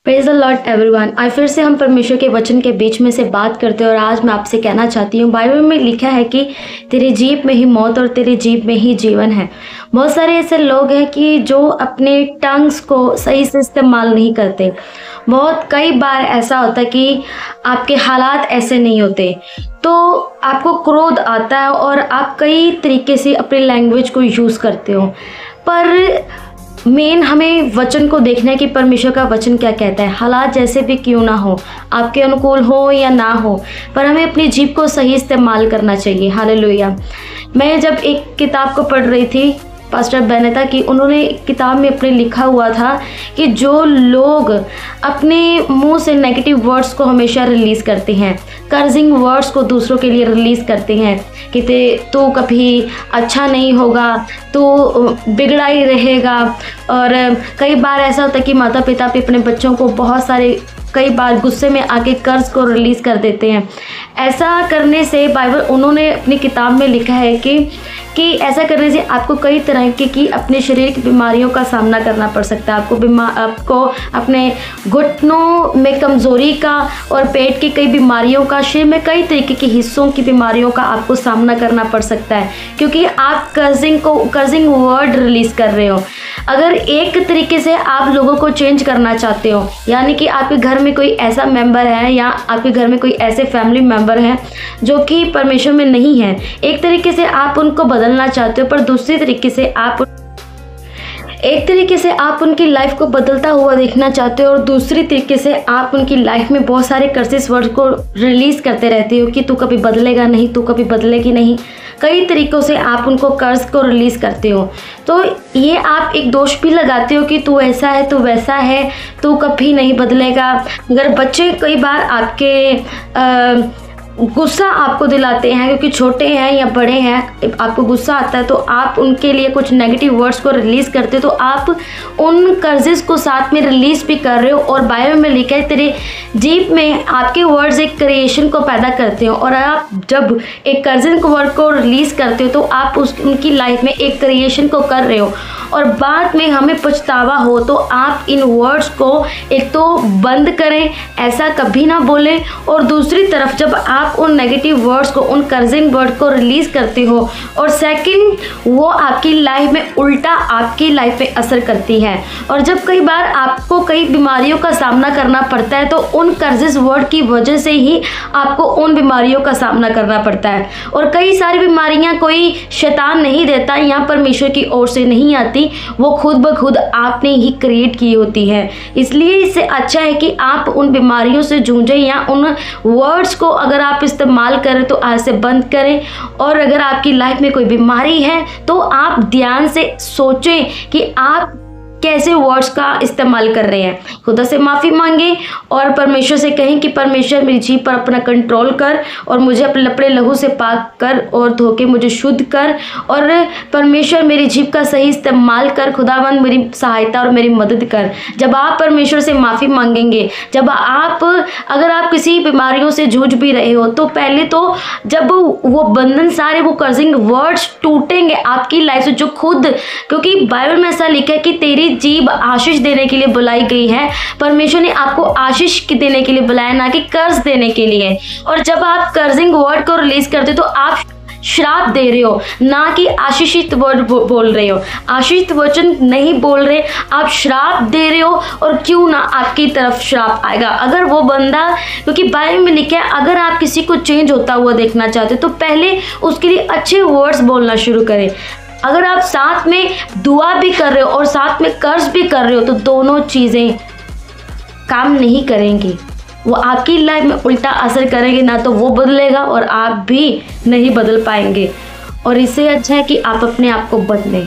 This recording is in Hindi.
Praise the Lord everyone. आज फिर से हम परमेश्वर के वचन के बीच में से बात करते हैं और आज मैं आपसे कहना चाहती हूँ, बाइबल में लिखा है कि तेरी जीभ में ही मौत और तेरी जीभ में ही जीवन है। बहुत सारे ऐसे लोग हैं कि जो अपने टंग्स को सही से इस्तेमाल नहीं करते। कई बार ऐसा होता है कि आपके हालात ऐसे नहीं होते तो आपको क्रोध आता है और आप कई तरीके से अपनी लैंग्वेज को यूज़ करते हो, पर मेन हमें वचन को देखना है कि परमेश्वर का वचन क्या कहता है। हालात जैसे भी क्यों ना हो, आपके अनुकूल हो या ना हो, पर हमें अपनी जीभ को सही इस्तेमाल करना चाहिए। हालेलुया। मैं जब एक किताब को पढ़ रही थी पास्टर बेनेता की, उन्होंने किताब में अपने लिखा हुआ था कि जो लोग अपने मुंह से नेगेटिव वर्ड्स को हमेशा रिलीज़ करते हैं, कर्जिंग वर्ड्स को दूसरों के लिए रिलीज़ करते हैं कि तू कभी अच्छा नहीं होगा, तू बिगड़ा ही रहेगा। और कई बार ऐसा होता है कि माता पिता भी अपने बच्चों को बहुत सारे कई बार गुस्से में आके कर्ज को रिलीज़ कर देते हैं। ऐसा करने से बाइबल उन्होंने अपनी किताब में लिखा है कि ऐसा करने से आपको कई तरह की अपने शरीर की बीमारियों का सामना करना पड़ सकता है। आपको अपने घुटनों में कमज़ोरी का और पेट की कई बीमारियों का, शरीर में कई तरीके के हिस्सों की बीमारियों का आपको सामना करना पड़ सकता है, क्योंकि आप कर्जिंग वर्ड रिलीज़ कर रहे हो। अगर एक तरीके से आप लोगों को चेंज करना चाहते हो, यानी कि आपके घर में कोई ऐसा मेंबर है या आपके घर में कोई ऐसे फैमिली मेंबर हैं जो कि परमेश्वर में नहीं है, एक तरीके से आप उनको बदलना चाहते हो, पर दूसरी तरीके से आप उनकी लाइफ को बदलता हुआ देखना चाहते हो और दूसरी तरीके से आप उनकी लाइफ में बहुत सारे कर्सिस वर्ड को रिलीज़ करते रहते हो कि तू कभी बदलेगा नहीं, तू कभी बदलेगी नहीं। कई तरीक़ों से आप उनको कर्ज को रिलीज़ करते हो, तो ये आप एक दोष भी लगाते हो कि तू ऐसा है, तू वैसा है, तू कभी नहीं बदलेगा। अगर बच्चे कई बार आपके गुस्सा आपको दिलाते हैं, क्योंकि छोटे हैं या बड़े हैं, आपको गुस्सा आता है तो आप उनके लिए कुछ नेगेटिव वर्ड्स को रिलीज़ करते हो, तो आप उन कर्जेस को साथ में रिलीज़ भी कर रहे हो। और बाइबल में लिखा है तेरे जीभ में आपके वर्ड्स एक क्रिएशन को पैदा करते हो, और आप जब एक कर्जन वर्ड को रिलीज़ करते हो तो आप उनकी लाइफ में एक क्रिएशन को कर रहे हो, और बाद में हमें पछतावा हो तो आप इन वर्ड्स को एक तो बंद करें, ऐसा कभी ना बोलें, और दूसरी तरफ जब आप उन नेगेटिव वर्ड्स को, उन कर्जिंग वर्ड को रिलीज़ करते हो और सेकंड वो आपकी लाइफ में उल्टा आपकी लाइफ में असर करती है। और जब कई बार आपको कई बीमारियों का सामना करना पड़ता है तो उन कर्जिस वर्ड की वजह से ही आपको उन बीमारियों का सामना करना पड़ता है। और कई सारी बीमारियां कोई शैतान नहीं देता या परमेश्वर की ओर से नहीं आती, वो खुद ब खुद आपने ही क्रिएट की होती है। इसलिए इससे अच्छा है कि आप उन बीमारियों से जूझें या उन वर्ड्स को अगर आप इस्तेमाल करें तो आज से बंद करें। और अगर आपकी लाइफ में कोई बीमारी है तो आप ध्यान से सोचें कि आप कैसे वर्ड्स का इस्तेमाल कर रहे हैं। खुदा से माफ़ी मांगे और परमेश्वर से कहें कि परमेश्वर मेरी जीभ पर अपना कंट्रोल कर और मुझे अपने लहू से पाक कर और धो के मुझे शुद्ध कर, और परमेश्वर मेरी जीभ का सही इस्तेमाल कर। खुदावंद मेरी सहायता और मेरी मदद कर। जब आप परमेश्वर से माफ़ी मांगेंगे, अगर आप किसी बीमारियों से जूझ भी रहे हो, तो पहले तो जब वो बंधन सारे वो कर्जिंग वर्ड्स टूटेंगे आपकी लाइफ से, जो खुद, क्योंकि बाइबल में ऐसा लिखा है कि तेरी जीभ आशीष देने के लिए बुलाई गई है। परमेश्वर ने आपको आशीष देने के लिए बुलाया, ना कि कर्ज देने के लिए। और जब आप कर्जिंग वर्ड को रिलीज करते हो तो आप श्राप दे रहे हो, ना कि आशीषित वर्ड बोल रहे हो। आशीषित वचन नहीं बोल रहे, आप श्राप दे रहे हो, और क्यों ना आपकी तरफ श्राप आएगा। अगर वो बंदा, क्योंकि बाइबल में लिखा है अगर आप किसी को चेंज होता हुआ देखना चाहते हो तो पहले उसके लिए अच्छे वर्ड्स बोलना शुरू करें। अगर आप साथ में दुआ भी कर रहे हो और साथ में कर्ज भी कर रहे हो तो दोनों चीज़ें काम नहीं करेंगी, वो आपकी लाइफ में उल्टा असर करेंगे। ना तो वो बदलेगा और आप भी नहीं बदल पाएंगे। और इससे अच्छा है कि आप अपने आप को बदलें।